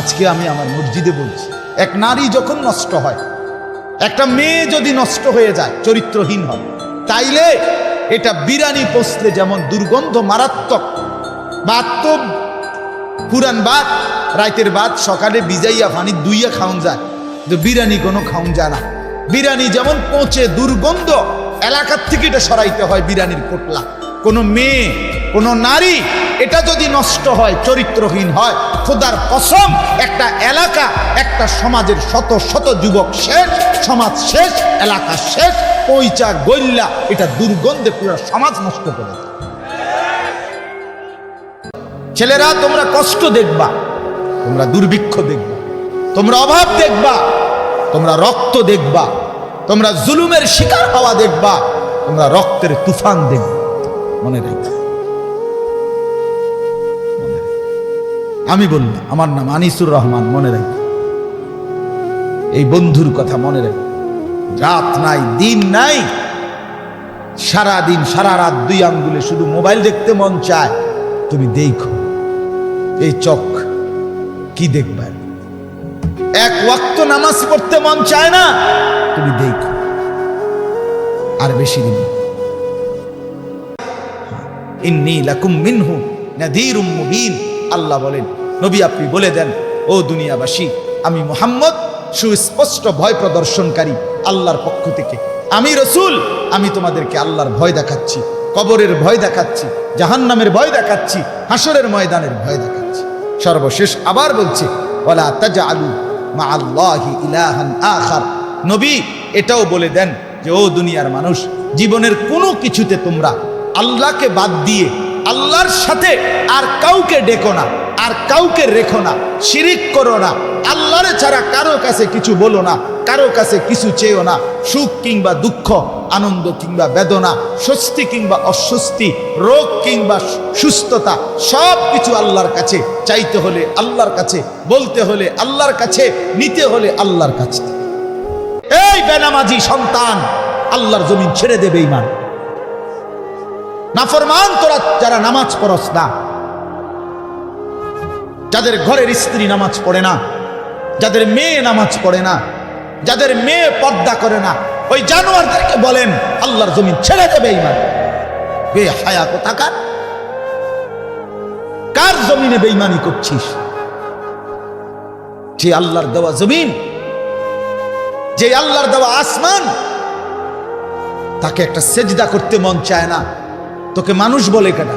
আজকে আমি আমার মসজিদে বলছি, এক নারী যখন নষ্ট হয়, একটা মেয়ে যদি নষ্ট হয়ে যায়, চরিত্রহীন হয়, তাইলে এটা বিরানি পচলে যেমন দুর্গন্ধ মারাত্মক, ভাত তো পুরান ভাত, রাতের ভাত সকালে ভিজাইয়া পানি দুইয়া খাওন যায়, তো বিরানি কোনো খাওন যায় না। বিরানি যেমন পচে দুর্গন্ধ, এলাকার থেকে এটা সরাইতে হয় বিরানির পোটলা। কোনো মেয়ে, কোনো নারী এটা যদি নষ্ট হয়, চরিত্রহীন হয়, খোদার কসম একটা এলাকা, একটা সমাজের শত শত যুবক শেষ, সমাজ শেষ, এলাকা শেষ, পয়চা গইল্লা, এটা দুর্গন্ধে পুরো সমাজ নষ্ট করে দেয়। ছেলেরা তোমরা কষ্ট দেখবা, তোমরা দুর্ভিক্ষ দেখবা, তোমরা অভাব দেখবা, তোমরা রক্ত দেখবা, তোমরা জুলুমের শিকার হওয়া দেখবা, তোমরা রক্তের তুফান দেখবা। মনে রাখবা, আমি বললাম আমার নাম আনিসুর রহমান, মনে রাখবা, এই বন্ধুর কথা মনে রাখবা। রাত নাই দিন নাই, সারা দিন সারা রাত দুই আঙ্গুলে শুধু মোবাইল দেখতে মন চায়, তুমি দেখো এই চোখ কি দেখবে। এক ওয়াক্ত নামাজ পড়তে মন চায় না, তুমি দেখো। আর বেশি দিন, ইন্নী লাকুম মিনহু নাযীরুম মুবিন, আল্লাহ বলেন নবী আপনি বলে দেন, ও দুনিয়াবাসী, আমি মুহাম্মদ সুস্পষ্ট ভয় প্রদর্শনকারী আল্লাহর পক্ষ থেকে। আমি রাসূল, আমি তোমাদেরকে আল্লাহর ভয় দেখাচ্ছি, কবরের ভয় দেখাচ্ছি, জাহান্নামের ভয় দেখাচ্ছি, হাসরের ময়দানের ভয় দেখাচ্ছি। সর্বশেষ আবার বলছে, ওয়ালা তাজআলু মাআল্লাহি ইলাহান আখার। নবী এটাও বলে দেন যে ও দুনিয়ার মানুষ, জীবনের কোনো কিছুতে তোমরা আল্লাহকে বাদ দিয়ে আল্লাহর সাথে আর কাউকে ডেকো না, আর কাউকে রেখো না, শিরিক করো না, আল্লাহর ছাড়া কারো কাছে কিছু বলো না, কারো কাছে কিছু চেয়েও না। সুখ কিংবা দুঃখ, আনন্দ কিংবা বেদনা, স্বস্তি কিংবা অস্বস্তি, রোগ কিংবা সুস্থতা, সব কিছু আল্লাহর কাছে। চাইতে হলে আল্লাহর কাছে, বলতে হলে আল্লাহর কাছে, নিতে হলে আল্লাহর কাছে। এই বেনামাজি সন্তান, আল্লাহর জমিন ছেড়ে দেবে ঈমান। নাফরমান তোরা যারা নামাজ পড়স না, যাদের ঘরের স্ত্রী নামাজ পড়ে না, যাদের মেয়ে নামাজ পড়ে না, যাদের মেয়ে পর্দা করে না, ওই জানোয়ারদেরকে বলেন আল্লাহর জমিন ছেড়ে দেবে ঈমান। বেহায়া কোথাকার, কার জমিনে বেঈমানি করছিস? যে আল্লাহর দেওয়া জমিন, যে আল্লাহর দেওয়া আসমান, তাকে একটা সেজদা করতে মন চায় না, তোকে মানুষ বলে কেনা?